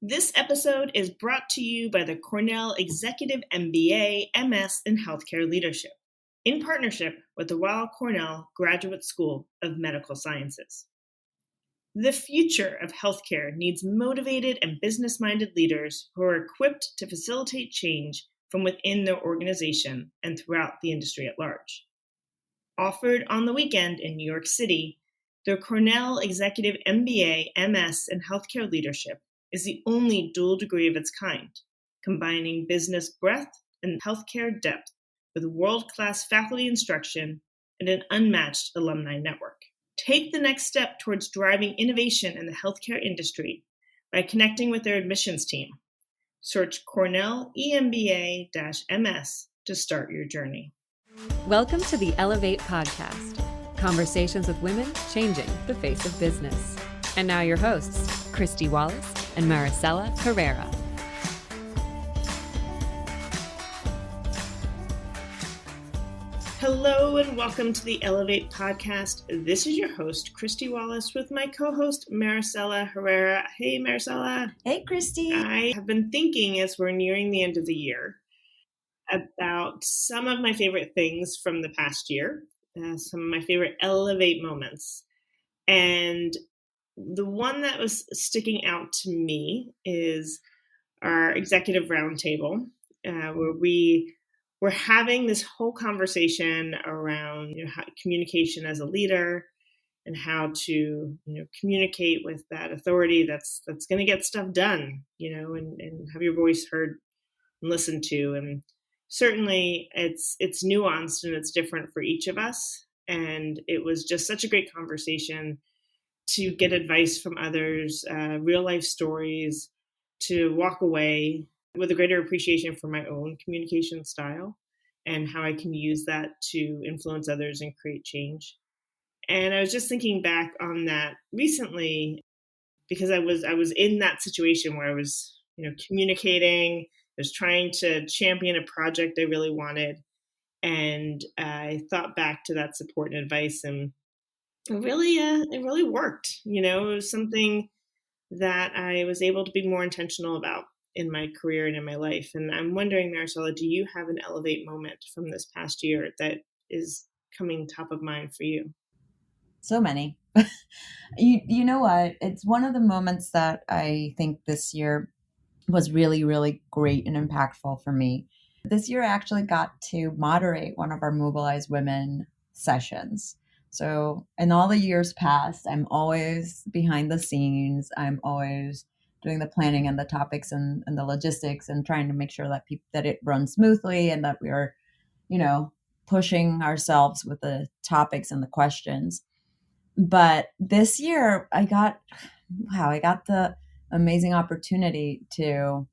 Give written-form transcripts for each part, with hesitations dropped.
This episode is brought to you by the Cornell Executive MBA, MS in Healthcare Leadership, in partnership with the Weill Cornell Graduate School of Medical Sciences. The future of healthcare needs motivated and business-minded leaders who are equipped to facilitate change from within their organization and throughout the industry at large. Offered on the weekend in New York City, the Cornell Executive MBA, MS in Healthcare Leadership is the only dual degree of its kind, combining business breadth and healthcare depth with world-class faculty instruction and an unmatched alumni network. Take the next step towards driving innovation in the healthcare industry by connecting with their admissions team. Search Cornell EMBA-MS to start your journey. Welcome to the Ellevate podcast, conversations with women changing the face of business. And now your hosts, Kristy, Wallace, and Maricella, Herrera. Hello and welcome to the Ellevate podcast. This is your host, Kristy Wallace, with my co-host, Maricella Herrera. Hey, Maricella. Hey, Kristy. I have been thinking as we're nearing the end of the year about some of my favorite things from the past year, some of my favorite Ellevate moments. And the one that was sticking out to me is our executive roundtable, where we were having this whole conversation around communication as a leader and how to communicate with that authority that's going to get stuff done, and have your voice heard and listened to. And certainly it's nuanced and it's different for each of us. And it was just such a great conversation to get advice from others, real life stories, to walk away with a greater appreciation for my own communication style and how I can use that to influence others and create change. And I was just thinking back on that recently because I was in that situation where I was, communicating, I was trying to champion a project I really wanted. And I thought back to that support and advice, and it really worked. It was something that I was able to be more intentional about in my career and in my life. And I'm wondering, Maricella, do you have an Ellevate moment from this past year that is coming top of mind for you? So many. You know what? It's one of the moments that I think this year was really, really great and impactful for me. This year I actually got to moderate one of our Mobilize Women sessions. So in all the years past, I'm always behind the scenes. I'm always doing the planning and the topics and the logistics and trying to make sure that that it runs smoothly and that we are, pushing ourselves with the topics and the questions. But this year I got the amazing opportunity to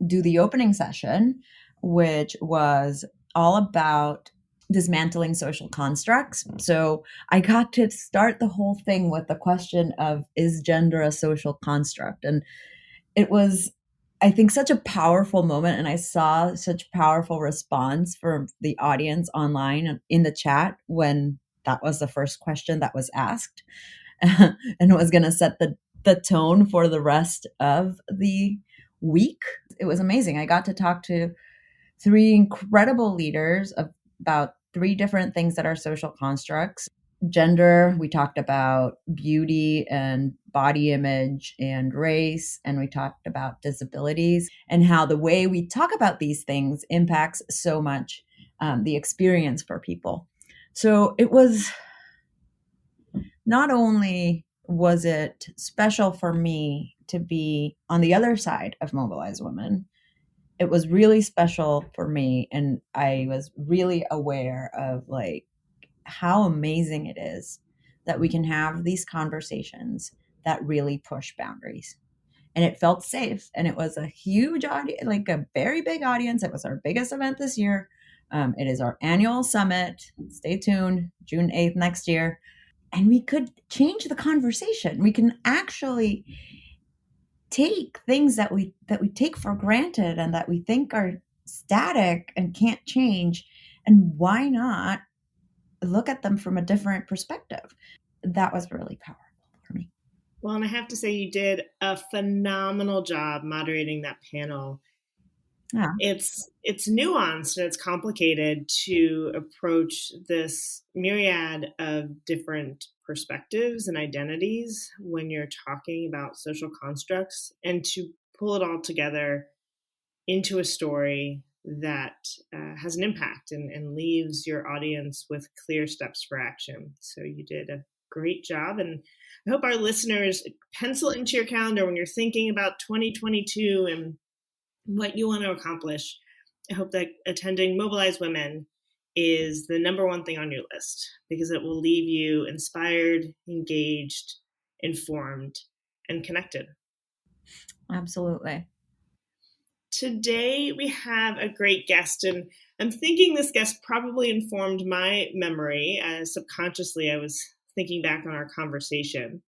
do the opening session, which was all about dismantling social constructs. So I got to start the whole thing with the question of, is gender a social construct? And it was, I think, such a powerful moment. And I saw such powerful response from the audience online and in the chat when that was the first question that was asked. And it was going to set the tone for the rest of the week. It was amazing. I got to talk to three incredible leaders about three different things that are social constructs. Gender, we talked about beauty and body image and race, and we talked about disabilities and how the way we talk about these things impacts so much the experience for people. So it was, not only was it special for me to be on the other side of Mobilize Women, it was really special for me. And I was really aware of how amazing it is that we can have these conversations that really push boundaries. And it felt safe. And it was a huge audience, like a very big audience. It was our biggest event this year. It is our annual summit. Stay tuned, June 8th next year. And we could change the conversation. We can actually take things that we take for granted and that we think are static and can't change, and why not look at them from a different perspective? That was really powerful for me. Well, and I have to say you did a phenomenal job moderating that panel. Yeah, It's nuanced and it's complicated to approach this myriad of different perspectives and identities when you're talking about social constructs, and to pull it all together into a story that has an impact and leaves your audience with clear steps for action. So you did a great job. And I hope our listeners pencil into your calendar when you're thinking about 2022 and what you want to accomplish. I hope that attending Mobilize Women is the number one thing on your list, because it will leave you inspired, engaged, informed, and connected. absolutely. Today we have a great guest, and I'm thinking this guest probably informed my memory. Subconsciously, I was thinking back on our conversation.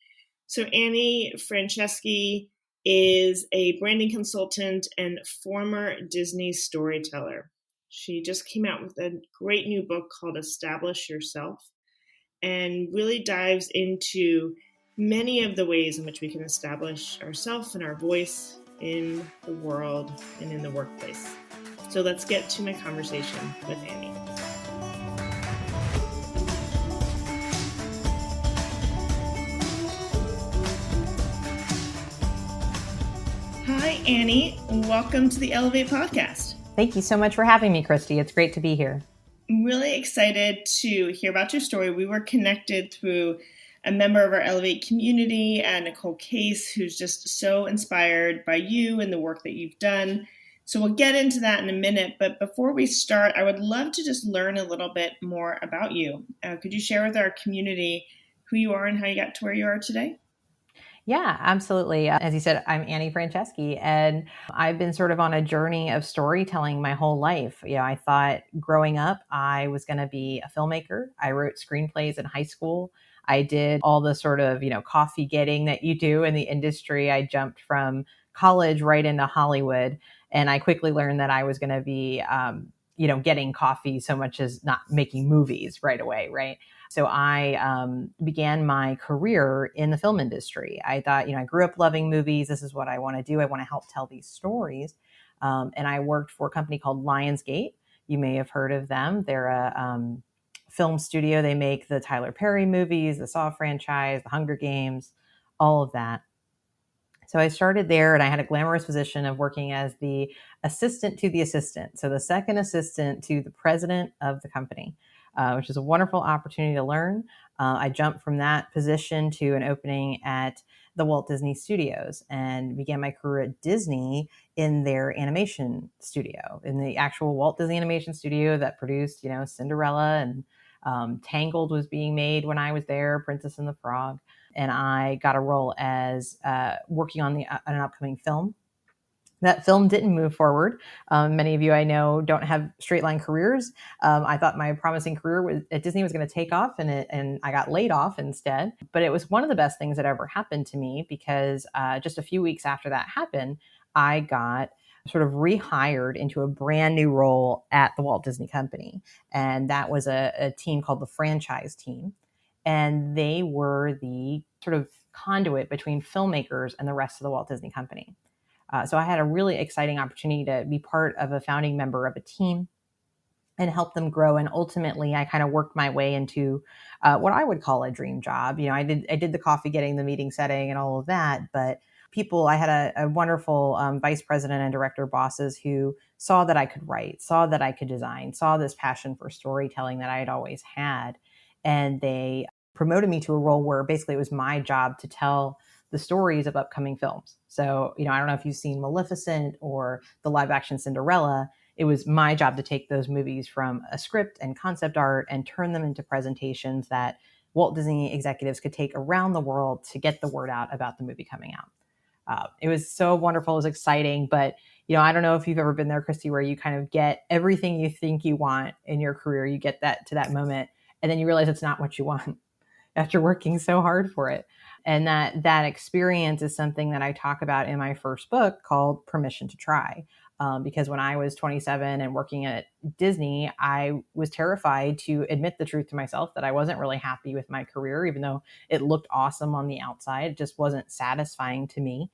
So Annie Franceschi is a branding consultant and former Disney storyteller. She just came out with a great new book called Establish Yourself, and really dives into many of the ways in which we can establish ourselves and our voice in the world and in the workplace. So let's get to my conversation with Annie. Hi, Annie. Welcome to the Ellevate podcast. Thank you so much for having me, Kristy. It's great to be here. I'm really excited to hear about your story. We were connected through a member of our Ellevate community, Nicole Case, who's just so inspired by you and the work that you've done. So we'll get into that in a minute. But before we start, I would love to just learn a little bit more about you. Could you share with our community who you are and how you got to where you are today? Yeah, absolutely. As you said, I'm Annie Franceschi, and I've been sort of on a journey of storytelling my whole life. I thought growing up, I was going to be a filmmaker. I wrote screenplays in high school. I did all the sort of, coffee getting that you do in the industry. I jumped from college right into Hollywood, and I quickly learned that I was going to be, getting coffee so much as not making movies right away, right? So I began my career in the film industry. I thought, I grew up loving movies. This is what I want to do. I want to help tell these stories. And I worked for a company called Lionsgate. You may have heard of them. They're a film studio. They make the Tyler Perry movies, the Saw franchise, the Hunger Games, all of that. So I started there, and I had a glamorous position of working as the assistant to the assistant. So the second assistant to the president of the company, which is a wonderful opportunity to learn. I jumped from that position to an opening at the Walt Disney Studios and began my career at Disney in their animation studio, in the actual Walt Disney Animation Studio that produced, Cinderella, and Tangled was being made when I was there, Princess and the Frog. And I got a role as working on an upcoming film. That film didn't move forward. Many of you I know don't have straight line careers. I thought my promising career at Disney was going to take off, and I got laid off instead. But it was one of the best things that ever happened to me, because just a few weeks after that happened, I got sort of rehired into a brand new role at the Walt Disney Company. And that was a team called the franchise team. And they were the sort of conduit between filmmakers and the rest of the Walt Disney Company. So I had a really exciting opportunity to be part of a founding member of a team and help them grow. And ultimately, I kind of worked my way into what I would call a dream job. I did the coffee getting, the meeting setting, and all of that. But I had a wonderful vice president and director bosses who saw that I could write, saw that I could design, saw this passion for storytelling that I had always had. And they promoted me to a role where basically it was my job to tell the stories of upcoming films. So, I don't know if you've seen Maleficent or the live action Cinderella. It was my job to take those movies from a script and concept art and turn them into presentations that Walt Disney executives could take around the world to get the word out about the movie coming out. It was so wonderful. It was exciting. But, I don't know if you've ever been there, Kristy, where you kind of get everything you think you want in your career. You get that to that moment, and then you realize it's not what you want after working so hard for it. And that experience is something that I talk about in my first book called Permission to Try. Because when I was 27 and working at Disney, I was terrified to admit the truth to myself that I wasn't really happy with my career, even though it looked awesome on the outside. It just wasn't satisfying to me.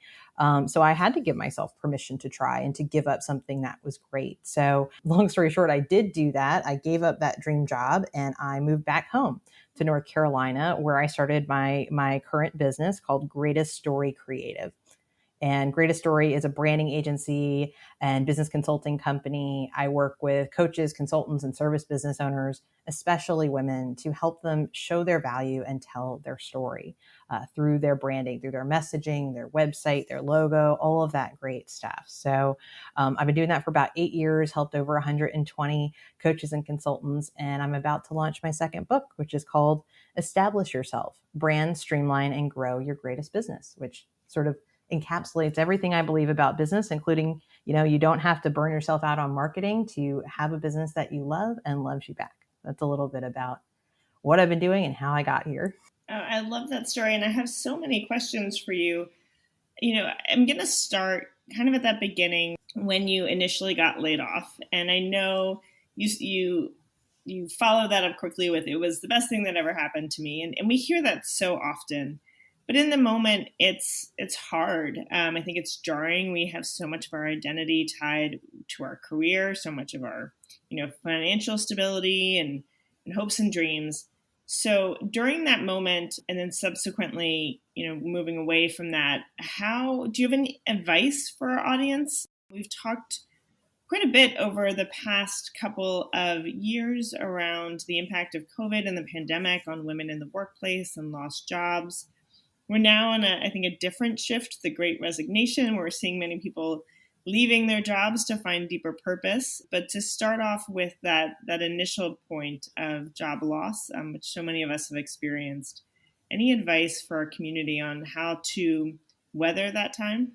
So I had to give myself permission to try and to give up something that was great. So long story short, I did do that. I gave up that dream job and I moved back home to North Carolina, where I started my current business called Greatest Story Creative. And Greatest Story is a branding agency and business consulting company. I work with coaches, consultants, and service business owners, especially women, to help them show their value and tell their story through their branding, through their messaging, their website, their logo, all of that great stuff. So I've been doing that for about 8 years, helped over 120 coaches and consultants, and I'm about to launch my second book, which is called Establish Yourself, Brand, Streamline, and Grow Your Greatest Business, which sort of encapsulates everything I believe about business, including, you don't have to burn yourself out on marketing to have a business that you love and loves you back. That's a little bit about what I've been doing and how I got here. I love that story. And I have so many questions for you. I'm going to start kind of at that beginning when you initially got laid off. And I know you follow that up quickly with, it was the best thing that ever happened to me. And we hear that so often. But in the moment, it's hard. I think it's jarring. We have so much of our identity tied to our career, so much of our, financial stability and hopes and dreams. So during that moment, and then subsequently, moving away from that, do you have any advice for our audience? We've talked quite a bit over the past couple of years around the impact of COVID and the pandemic on women in the workplace and lost jobs. We're now in I think a different shift, the Great Resignation, where we're seeing many people leaving their jobs to find deeper purpose. But to start off with that initial point of job loss, which so many of us have experienced, any advice for our community on how to weather that time?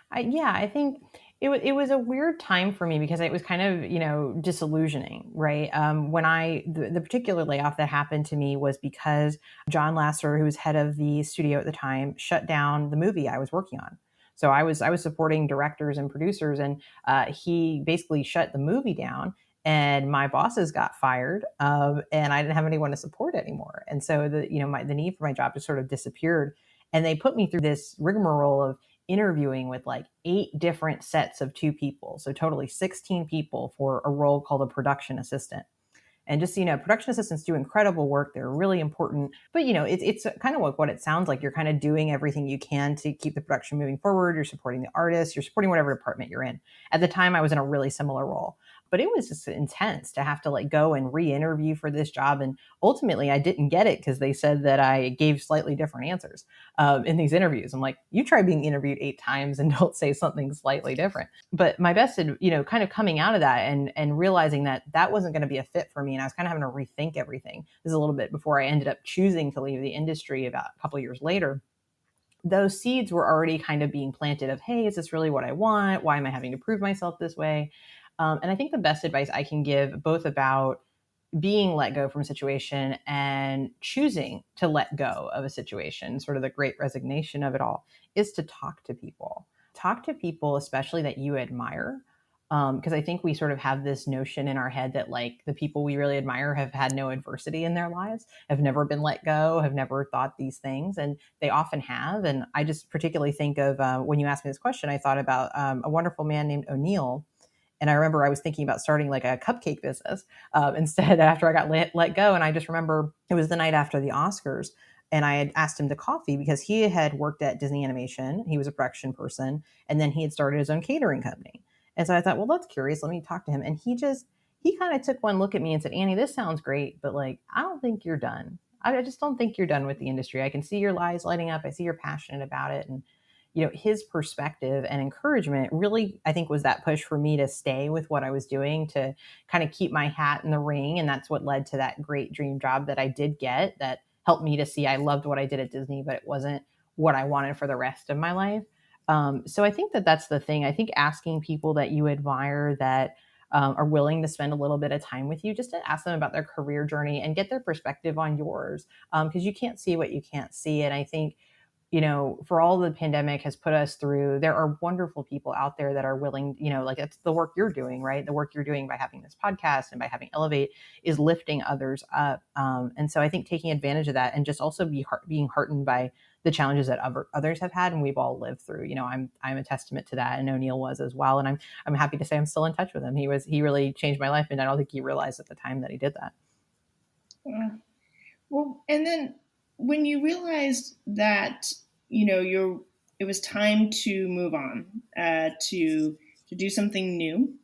I think it was a weird time for me because it was kind of, disillusioning, right? When the particular layoff that happened to me was because John Lasseter, who was head of the studio at the time, shut down the movie I was working on. So I was supporting directors and producers, and he basically shut the movie down. And my bosses got fired, and I didn't have anyone to support anymore. And so the need for my job just sort of disappeared. And they put me through this rigmarole of interviewing with like 8 different sets of 2 people. So totally 16 people for a role called a production assistant. And just, production assistants do incredible work. They're really important. But, it's kind of what it sounds like. You're kind of doing everything you can to keep the production moving forward. You're supporting the artists. You're supporting whatever department you're in. At the time, I was in a really similar role. But it was just intense to have to go and re-interview for this job. And ultimately, I didn't get it because they said that I gave slightly different answers in these interviews. I'm like, you try being interviewed 8 times and don't say something slightly different. But my best, kind of coming out of that and realizing that wasn't going to be a fit for me. And I was kind of having to rethink everything. This is a little bit before I ended up choosing to leave the industry about a couple of years later. Those seeds were already kind of being planted of, hey, is this really what I want? Why am I having to prove myself this way? And I think the best advice I can give, both about being let go from a situation and choosing to let go of a situation, sort of the Great Resignation of it all, is to talk to people. Talk to people, especially that you admire. Because I think we sort of have this notion in our head that the people we really admire have had no adversity in their lives, have never been let go, have never thought these things, and they often have. And I just particularly think of when you asked me this question, I thought about a wonderful man named O'Neill. And I remember I was thinking about starting a cupcake business instead after I got let go. And I just remember it was the night after the Oscars. And I had asked him to coffee because he had worked at Disney Animation. He was a production person. And then he had started his own catering company. And so I thought, well, that's curious. Let me talk to him. And he kind of took one look at me and said, Annie, this sounds great, but I don't think you're done. I just don't think you're done with the industry. I can see your eyes lighting up. I see you're passionate about it. And his perspective and encouragement really, I think, was that push for me to stay with what I was doing, to kind of keep my hat in the ring. And that's what led to that great dream job that I did get, that helped me to see I loved what I did at Disney, but it wasn't what I wanted for the rest of my life. So I think that's the thing. I think asking people that you admire, that are willing to spend a little bit of time with you, just to ask them about their career journey and get their perspective on yours, because you can't see what you can't see. And I think for all the pandemic has put us through, there are wonderful people out there that are willing, like it's the work you're doing, right? The work you're doing by having this podcast and by having Ellevate is lifting others up. And so I think taking advantage of that and just also being heartened by the challenges that others have had and we've all lived through. I'm a testament to that, and O'Neill was as well. And I'm happy to say I'm still in touch with him. He really changed my life, and I don't think he realized at the time that he did that. Well, and then when you realized that it was time to move on, to do something new,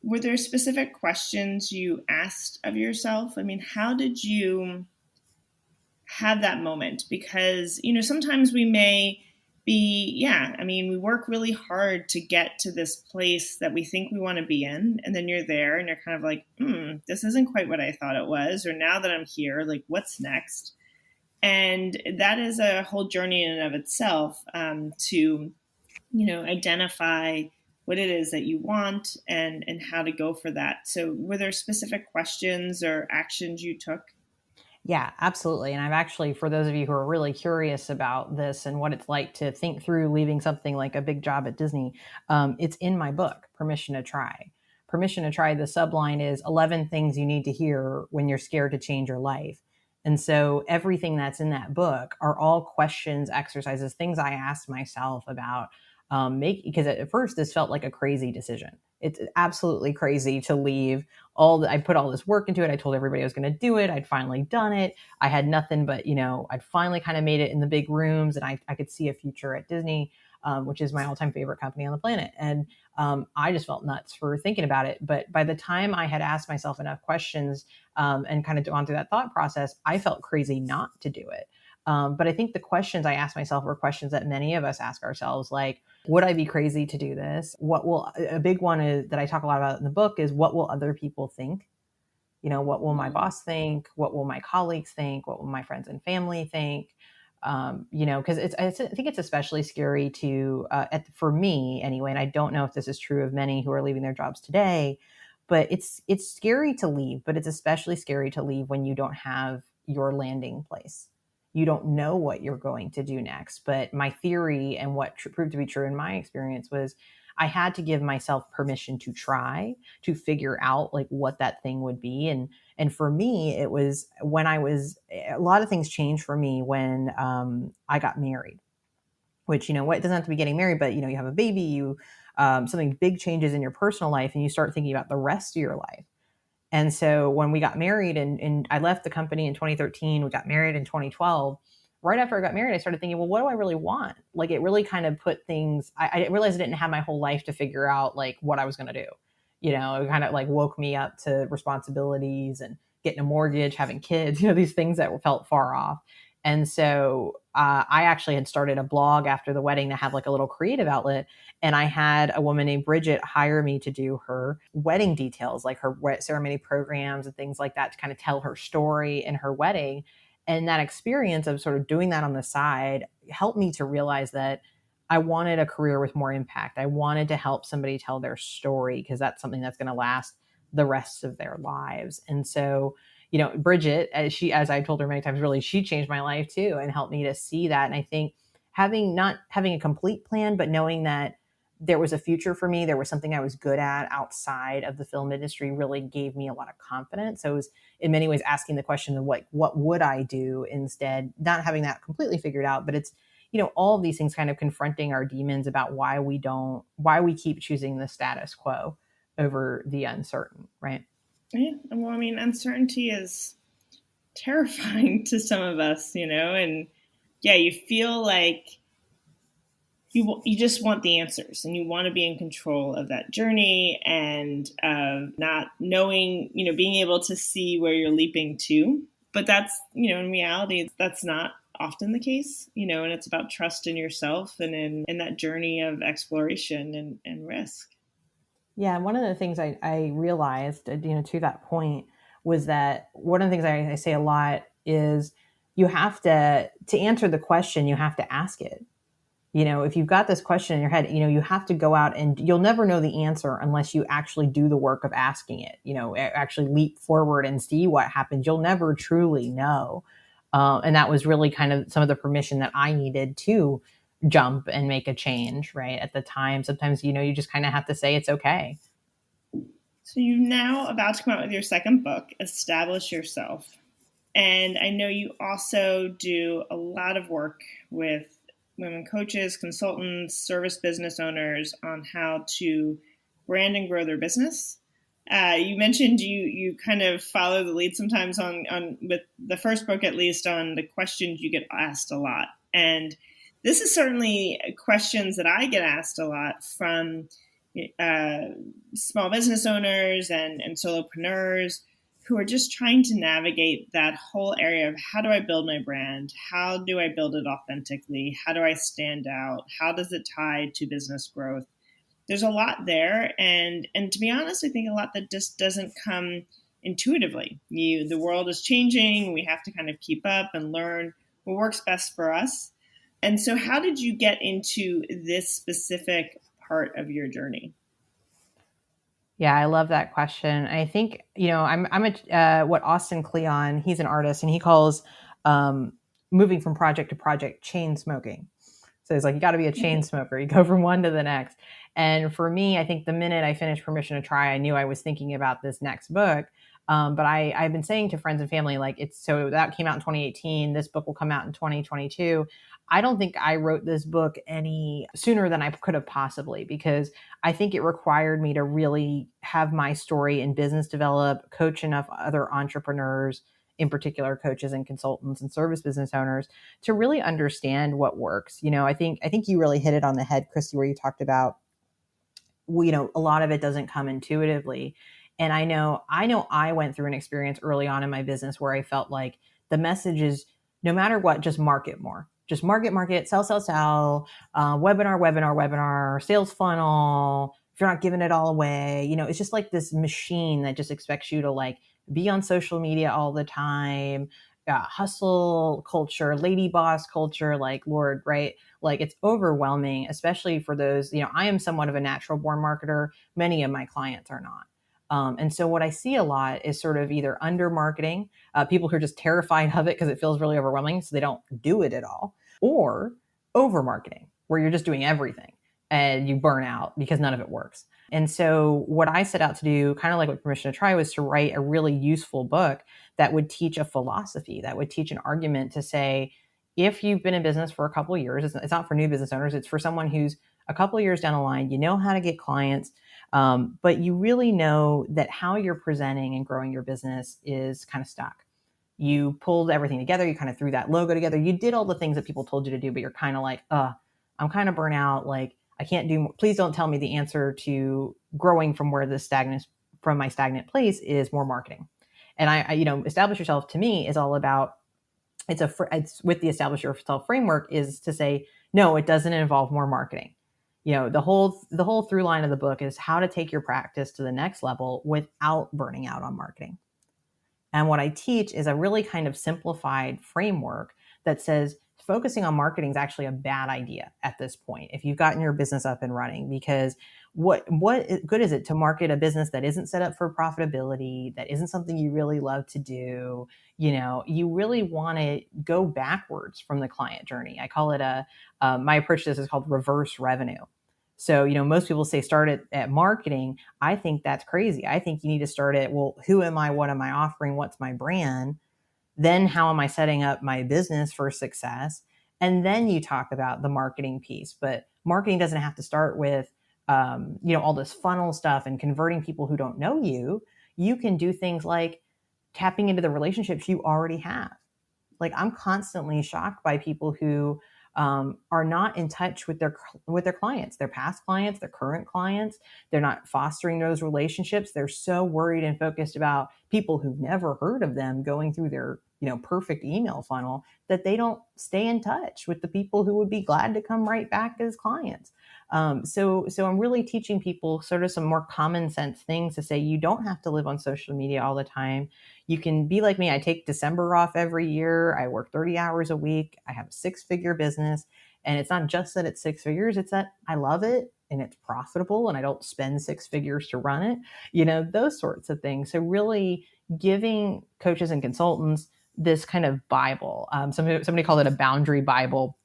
were there specific questions you asked of yourself? I mean, how did you have that moment? Because sometimes we may be, we work really hard to get to this place that we think we want to be in, and then you're there and you're kind of like, this isn't quite what I thought it was, or now that I'm here, like, what's next? And that is a whole journey in and of itself, to identify what it is that you want and how to go for that. So were there specific questions or actions you took? Yeah, absolutely. And I've actually, for those of you who are really curious about this and what it's like to think through leaving something like a big job at Disney, it's in my book, Permission to Try. Permission to Try, the subline is 11 things you need to hear when you're scared to change your life. And so everything that's in that book are all questions, exercises, things I asked myself about because at first this felt like a crazy decision. It's absolutely crazy to leave I put all this work into it. I told everybody I was going to do it. I'd finally done it. I had nothing but, I'd finally kind of made it in the big rooms, and I could see a future at Disney, which is my all-time favorite company on the planet. And I just felt nuts for thinking about it. But by the time I had asked myself enough questions and kind of gone through that thought process, I felt crazy not to do it. But I think the questions I asked myself were questions that many of us ask ourselves, like, would I be crazy to do this? A big one is that I talk a lot about in the book is, what will other people think? What will my boss think? What will my colleagues think? What will my friends and family think? Because I think it's especially scary for me anyway, and I don't know if this is true of many who are leaving their jobs today, but it's scary to leave, but it's especially scary to leave when you don't have your landing place. You don't know what you're going to do next. But my theory and what proved to be true in my experience was I had to give myself permission to try to figure out like what that thing would be. And for me, it was when a lot of things changed for me when I got married, which, it doesn't have to be getting married, but, you have a baby, something big changes in your personal life, and you start thinking about the rest of your life. And so when we got married and I left the company in 2013, we got married in 2012. Right after I got married, I started thinking, well, what do I really want? Like, it really kind of put things, I realized I didn't have my whole life to figure out like what I was going to do. It kind of like woke me up to responsibilities and getting a mortgage, having kids, these things that felt far off. And so I actually had started a blog after the wedding to have like a little creative outlet. And I had a woman named Bridget hire me to do her wedding details, like her ceremony programs and things like that, to kind of tell her story in her wedding. And that experience of sort of doing that on the side helped me to realize that I wanted a career with more impact. I wanted to help somebody tell their story, because that's something that's going to last the rest of their lives. And so, Bridget, as I told her many times, really, she changed my life too and helped me to see that. And I think not having a complete plan, but knowing that there was a future for me, there was something I was good at outside of the film industry, really gave me a lot of confidence. So it was in many ways asking the question of what would I do instead, not having that completely figured out, but it's, all of these things kind of confronting our demons about why we keep choosing the status quo over the uncertain, right? Yeah. Well, uncertainty is terrifying to some of us, and you feel like you just want the answers, and you want to be in control of that journey, and not knowing, being able to see where you're leaping to. But that's, in reality, that's not often the case, and it's about trust in yourself and in that journey of exploration and risk. Yeah, one of the things I realized, to that point, was that one of the things I say a lot is you have to answer the question, you have to ask it. If you've got this question in your head, you have to go out, and you'll never know the answer unless you actually do the work of asking it, actually leap forward and see what happens. You'll never truly know. And that was really kind of some of the permission that I needed to jump and make a change, right? At the time, sometimes, you just kind of have to say it's okay. So you're now about to come out with your second book, Establish Yourself. And I know you also do a lot of work with women coaches, consultants, service business owners on how to brand and grow their business. You mentioned you kind of follow the lead sometimes on with the first book, at least, on the questions you get asked a lot. And this is certainly questions that I get asked a lot from small business owners and solopreneurs who are just trying to navigate that whole area of how do I build my brand? How do I build it authentically? How do I stand out? How does it tie to business growth? There's a lot there. And to be honest, I think a lot that just doesn't come intuitively. The world is changing. We have to kind of keep up and learn what works best for us. And so how did you get into this specific part of your journey? Yeah, I love that question. I think, I'm a what Austin Kleon, he's an artist, and he calls moving from project to project chain smoking. So it's like, you got to be a chain smoker. You go from one to the next. And for me, I think the minute I finished Permission to Try, I knew I was thinking about this next book. But I've been saying to friends and family, so that came out in 2018. This book will come out in 2022. I don't think I wrote this book any sooner than I could have possibly, because I think it required me to really have my story in business develop, coach enough other entrepreneurs, in particular coaches and consultants and service business owners, to really understand what works. I think you really hit it on the head, Kristy, where you talked about, a lot of it doesn't come intuitively. And I know I went through an experience early on in my business where I felt like the message is, no matter what, just market more. Just market, sell, webinar, sales funnel. If you're not giving it all away, it's just like this machine that just expects you to be on social media all the time, hustle culture, lady boss culture, Lord, right? It's overwhelming, especially for those, I am somewhat of a natural born marketer. Many of my clients are not. And so what I see a lot is sort of either under marketing, people who are just terrified of it because it feels really overwhelming, so they don't do it at all, or over marketing, where you're just doing everything and you burn out because none of it works. And so what I set out to do, kind of like with Permission to Try, was to write a really useful book that would teach a philosophy, that would teach an argument to say, if you've been in business for a couple of years, it's not for new business owners, it's for someone who's a couple of years down the line, you know how to get clients, but you really know that how you're presenting and growing your business is kind of stuck. You pulled everything together. You kind of threw that logo together. You did all the things that people told you to do, but you're kind of like, I'm kind of burnt out. I can't do more. Please don't tell me the answer to growing from where from my stagnant place is more marketing. And I Establish Yourself to me is all about, it's with the Establish Yourself framework is to say, no, it doesn't involve more marketing. The whole through line of the book is how to take your practice to the next level without burning out on marketing. And what I teach is a really kind of simplified framework that says focusing on marketing is actually a bad idea at this point, if you've gotten your business up and running, because what good is it to market a business that isn't set up for profitability, that isn't something you really love to do? You really want to go backwards from the client journey. I call it my approach to this is called reverse revenue. So, most people say start at marketing. I think that's crazy. I think you need to start at, well, who am I? What am I offering? What's my brand? Then how am I setting up my business for success? And then you talk about the marketing piece. But marketing doesn't have to start with, all this funnel stuff and converting people who don't know you. You can do things like tapping into the relationships you already have. I'm constantly shocked by people who are not in touch with their clients, their past clients, their current clients. They're not fostering those relationships. They're so worried and focused about people who've never heard of them going through their perfect email funnel, that they don't stay in touch with the people who would be glad to come right back as clients. So I'm really teaching people sort of some more common sense things to say, you don't have to live on social media all the time. You can be like me. I take December off every year. I work 30 hours a week. I have a 6-figure business. And it's not just that it's 6 figures, it's that I love it and it's profitable and I don't spend 6 figures to run it, those sorts of things. So really giving coaches and consultants this kind of Bible. Somebody called it a boundary Bible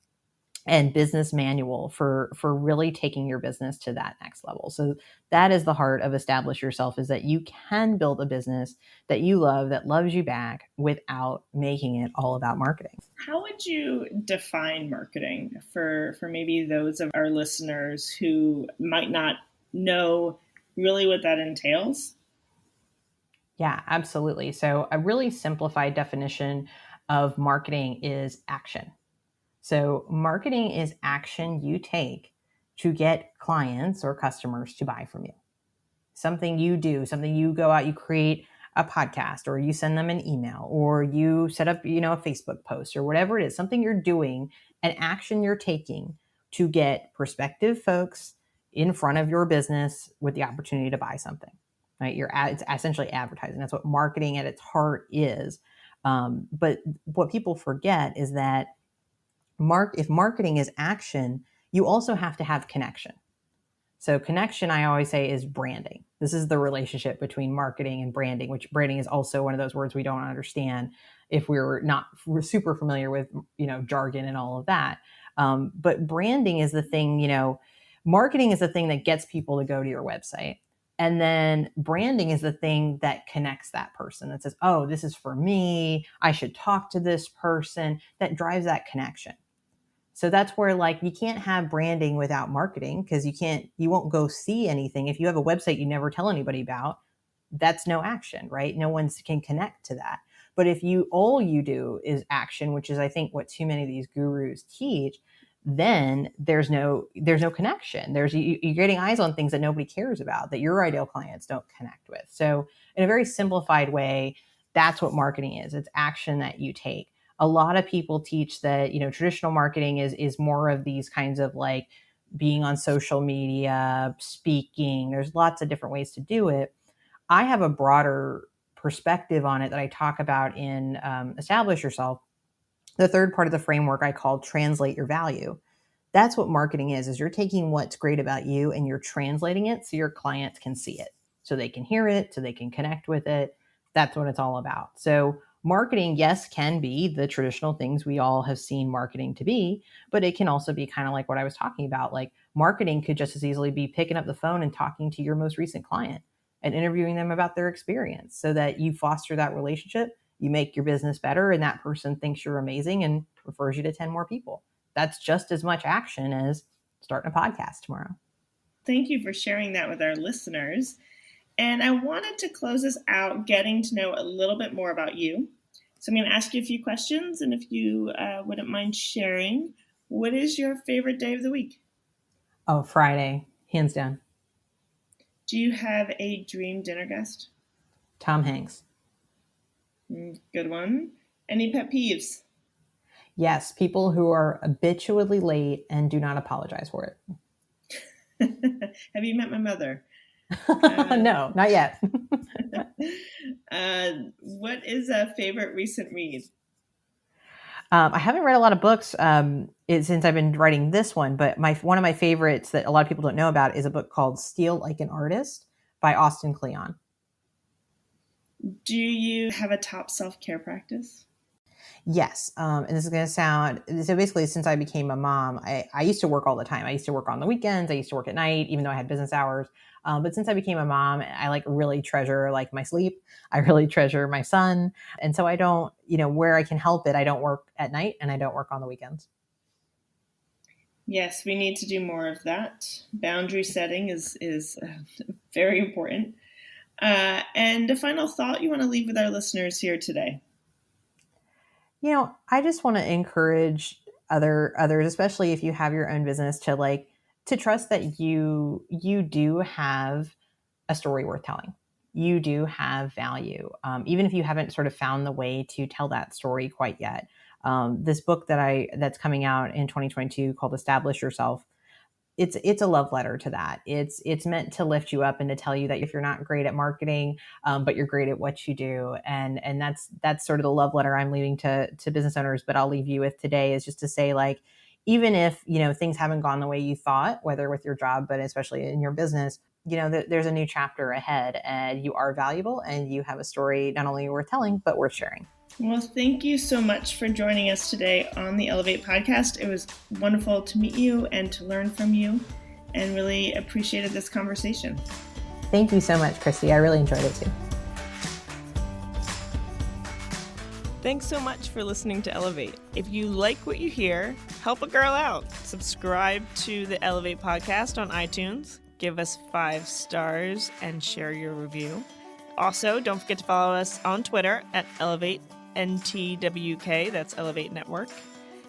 and business manual for really taking your business to that next level. So that is the heart of Establish Yourself, is that you can build a business that you love, that loves you back, without making it all about marketing. How would you define marketing for maybe those of our listeners who might not know really what that entails? Yeah, absolutely. So a really simplified definition of marketing is action. So marketing is action you take to get clients or customers to buy from you. Something you do, something you go out, you create a podcast, or you send them an email, or you set up, a Facebook post, or whatever it is, something you're doing, an action you're taking to get prospective folks in front of your business with the opportunity to buy something, right? It's essentially advertising. That's what marketing at its heart is. But what people forget is that if marketing is action, you also have to have connection. So connection, I always say, is branding. This is the relationship between marketing and branding, which branding is also one of those words we don't understand if we're super familiar with, jargon and all of that. But branding is the thing, marketing is the thing that gets people to go to your website. And then branding is the thing that connects that person, that says, oh, this is for me, I should talk to this person, that drives that connection. So that's where, you can't have branding without marketing, because you won't go see anything. If you have a website you never tell anybody about, that's no action, right? No one can connect to that. But if all you do is action, which is, I think, what too many of these gurus teach, then there's no connection. You're getting eyes on things that nobody cares about, that your ideal clients don't connect with. So in a very simplified way, that's what marketing is. It's action that you take. A lot of people teach that, traditional marketing is more of these kinds of being on social media, speaking. There's lots of different ways to do it. I have a broader perspective on it that I talk about in Establish Yourself. The third part of the framework I call translate your value. That's what marketing is you're taking what's great about you and you're translating it so your clients can see it, so they can hear it, so they can connect with it. That's what it's all about. So marketing, yes, can be the traditional things we all have seen marketing to be, but it can also be kind of like what I was talking about. Marketing could just as easily be picking up the phone and talking to your most recent client and interviewing them about their experience, so that you foster that relationship, you make your business better, and that person thinks you're amazing and refers you to 10 more people. That's just as much action as starting a podcast tomorrow. Thank you for sharing that with our listeners. And I wanted to close us out getting to know a little bit more about you. So I'm going to ask you a few questions, and if you wouldn't mind sharing, what is your favorite day of the week? Oh, Friday, hands down. Do you have a dream dinner guest? Tom Hanks. Good one. Any pet peeves? Yes, people who are habitually late and do not apologize for it. Have you met my mother? No, not yet. What is a favorite recent read? I haven't read a lot of books since I've been writing this one, but one of my favorites that a lot of people don't know about is a book called Steal Like an Artist by Austin Kleon. Do you have a top self-care practice? Yes. And this is going to sound, so basically since I became a mom, I used to work all the time. I used to work on the weekends. I used to work at night, even though I had business hours. But since I became a mom, I really treasure my sleep. I really treasure my son. And so I don't, where I can help it, I don't work at night and I don't work on the weekends. Yes, we need to do more of that. Boundary setting is very important. And a final thought you want to leave with our listeners here today? I just want to encourage others, especially if you have your own business, to trust that you do have a story worth telling. You do have value, even if you haven't sort of found the way to tell that story quite yet. This book that's coming out in 2022 called Establish Yourself, it's a love letter to that. It's meant to lift you up and to tell you that if you're not great at marketing, but you're great at what you do. And that's sort of the love letter I'm leaving to business owners, but I'll leave you with today is just to say even if, things haven't gone the way you thought, whether with your job, but especially in your business, there's a new chapter ahead, and you are valuable, and you have a story not only worth telling, but worth sharing. Well, thank you so much for joining us today on the Ellevate podcast. It was wonderful to meet you and to learn from you, and really appreciated this conversation. Thank you so much, Kristy. I really enjoyed it too. Thanks so much for listening to Ellevate. If you like what you hear, help a girl out. Subscribe to the Ellevate podcast on iTunes. Give us 5 stars and share your review. Also, don't forget to follow us on Twitter at EllevateNTWK, that's Ellevate Network,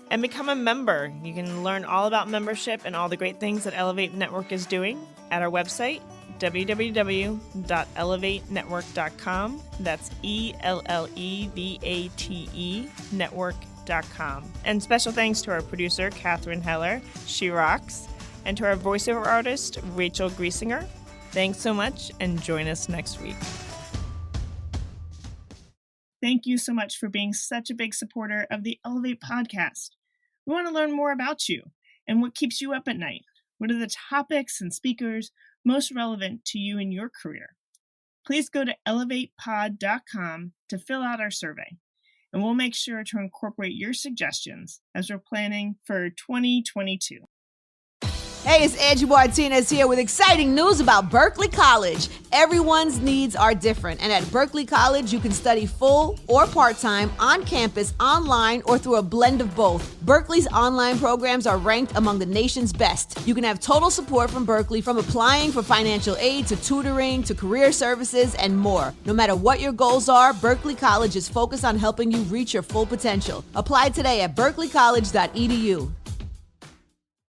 and become a member. You can learn all about membership and all the great things that Ellevate Network is doing at our website, www.ellevatenetwork.com. That's ELLEVATE network.com. And special thanks to our producer, Catherine Heller. She rocks. And to our voiceover artist, Rachel Griesinger. Thanks so much, and join us next week. Thank you so much for being such a big supporter of the Ellevate podcast. We want to learn more about you and what keeps you up at night. What are the topics and speakers most relevant to you in your career? Please go to ellevatepod.com to fill out our survey, and we'll make sure to incorporate your suggestions as we're planning for 2022. Hey, it's Angie Martinez here with exciting news about Berkeley College. Everyone's needs are different, and at Berkeley College, you can study full or part-time, on campus, online, or through a blend of both. Berkeley's online programs are ranked among the nation's best. You can have total support from Berkeley, from applying for financial aid to tutoring to career services and more. No matter what your goals are, Berkeley College is focused on helping you reach your full potential. Apply today at berkeleycollege.edu.